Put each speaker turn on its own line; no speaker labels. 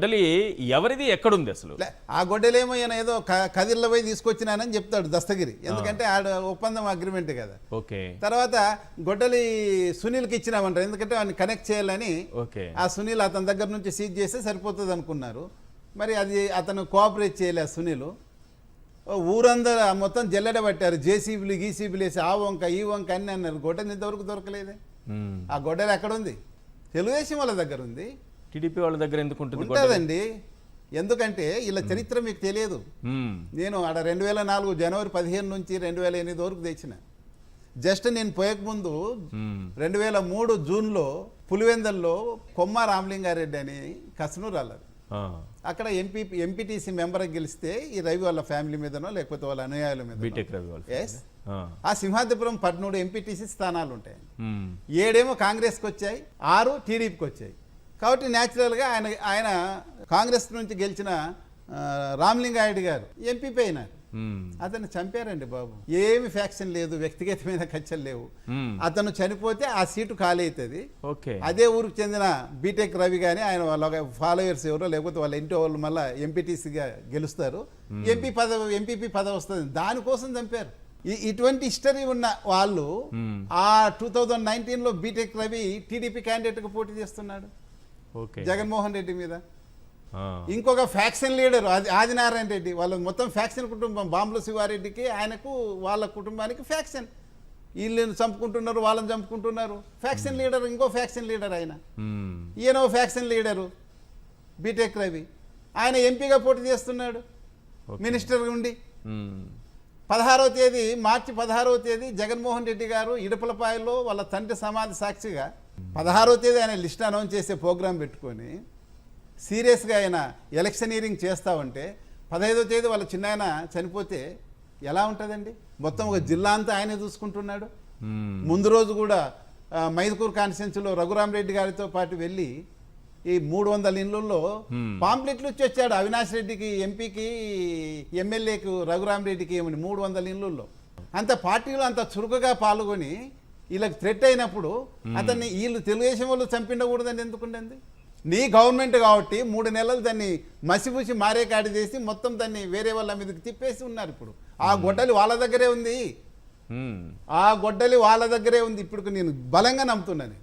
గొడ్డలి ఎవరిది ఎక్కడుంది అసలు?
ఆ గొడ్డలేమో ఈయన ఏదో కదిర్ల పోయి తీసుకొచ్చినానని చెప్తాడు దస్తగిరి, ఎందుకంటే ఆడ ఒప్పందం అగ్రిమెంట్ కదా.
ఓకే.
తర్వాత గొడ్డలి సునీల్కి ఇచ్చినామంటారు, ఎందుకంటే వాడిని కనెక్ట్ చేయాలని.
ఓకే.
ఆ సునీల్ అతని దగ్గర నుంచి సీజ్ చేస్తే సరిపోతుంది అనుకున్నారు. మరి అది అతను కోఆపరేట్ చేయలేదు సునీల్. ఊరందరూ మొత్తం జల్లెడ పట్టారు, జేసీబీలు గీసీబీలు వేసి ఆ వంక ఈ వంక అన్నీ అన్నారు. గొడ్డలి ఇంతవరకు దొరకలేదే. ఆ గొడ్డలి ఎక్కడ ఉంది? తెలుగుదేశం వాళ్ళ దగ్గర ఉంది.
టీడీపీ వాళ్ళ దగ్గర ఎందుకు
ఉంటుందండి? ఎందుకంటే ఇలా చరిత్ర మీకు తెలియదు. నేను ఆడ 2004 జనవరి 15 నుంచి 2008 వరకు తెచ్చిన. జస్ట్ నేను పోయకముందు 2003 జూన్లో పులివెందల్లో కొమ్మ రామలింగారెడ్డి అని కసనూరు అన్నారు. అక్కడ ఎంపీటీసీ మెంబర్ గెలిస్తే ఈ రవి వాళ్ళ ఫ్యామిలీ మీదనో లేకపోతే వాళ్ళ అనుయాయుల మీద ఆ సింహాద్రిపురం 13 ఎంపీటీసీ స్థానాలు ఉంటాయి. 7 కాంగ్రెస్కి వచ్చాయి, 6 టీడీపీకి వచ్చాయి. కాబట్టి న్యాచురల్గా ఆయన కాంగ్రెస్ నుంచి గెలిచిన రామలింగారెడ్డి గారు ఎంపీ అయినారు. అతను చంపారండి బాబు. ఏమి ఫ్యాక్షన్ లేదు, వ్యక్తిగతమైన కచ్చలు లేవు. అతను చనిపోతే ఆ సీటు ఖాళీ అవుతుంది. అదే ఊరికి చెందిన బీటెక్ రవి కానీ ఆయన వాళ్ళ ఫాలోయర్స్ ఎవరో లేకపోతే వాళ్ళ ఇంటి వాళ్ళు మళ్ళీ ఎంపీటీసీగా గెలుస్తారు, ఎంపీపీ పదవి వస్తుంది. దానికోసం చంపారు. ఇటువంటి హిస్టరీ ఉన్న వాళ్ళు ఆ 2019లో బీటెక్ రవి టీడీపీ క్యాండిడేట్గా పోటీ చేస్తున్నాడు జగన్మోహన్ రెడ్డి మీద. ఇంకొక ఫ్యాక్షన్ లీడర్ ఆదినారాయణ రెడ్డి, వాళ్ళ మొత్తం ఫ్యాక్షన్ కుటుంబం. బాంబుల శివారెడ్డికి ఆయనకు వాళ్ళ కుటుంబానికి ఫ్యాక్షన్. వీళ్ళని చంపుకుంటున్నారు, వాళ్ళని చంపుకుంటున్నారు. ఫ్యాక్షన్ లీడర్, ఇంకో ఫ్యాక్షన్ లీడర్ ఆయన. ఈయన ఫ్యాక్షన్ లీడరు బీటెక్ రవి. ఆయన ఎంపీగా పోటీ చేస్తున్నాడు మినిస్టర్ ఉండి. 16వ తేదీ మార్చి 16వ తేదీ జగన్మోహన్ రెడ్డి గారు ఇడుపులపాయలో వాళ్ళ తండ్రి సమాధి సాక్షిగా 16వ తేదీ ఆయన లిస్ట్ అనౌన్స్ చేసే ప్రోగ్రాం పెట్టుకొని సీరియస్గా ఆయన ఎలక్షనీరింగ్ చేస్తూ ఉంటే 15వ తేదీ వాళ్ళ చిన్నాయన చనిపోతే ఎలా ఉంటుందండి? మొత్తం ఒక జిల్లా అంతా ఆయనే చూసుకుంటున్నాడు. ముందు రోజు కూడా మైదుకూరు కాన్స్టిట్యున్సీలో రఘురామరెడ్డి గారితో పాటు వెళ్ళి ఈ 300 ఇళ్లలో పాంప్లెట్లు ఇచ్చి వచ్చాడు. అవినాష్ రెడ్డికి, ఎంపీకి, ఎమ్మెల్యేకు, రఘురామరెడ్డికి ఏమని 300 ఇళ్లలో. అంత పార్టీలో అంత చురుకుగా పాల్గొని వీళ్ళకి థ్రెట్ అయినప్పుడు అతన్ని వీళ్ళు తెలుగుదేశం వాళ్ళు చంపిండకూడదండి. ఎందుకుండండి? నీ గవర్నమెంట్ కాబట్టి 3 నెలలు దాన్ని మసిపూసి మారేకాడి చేసి మొత్తం దాన్ని వేరే వాళ్ళ మీదకి తిప్పేసి ఉన్నారు. ఇప్పుడు ఆ గొడ్డలి వాళ్ళ దగ్గరే ఉంది. ఆ గొడ్డలి వాళ్ళ దగ్గరే ఉంది. ఇప్పుడు నేను బలంగా నమ్ముతున్నాను.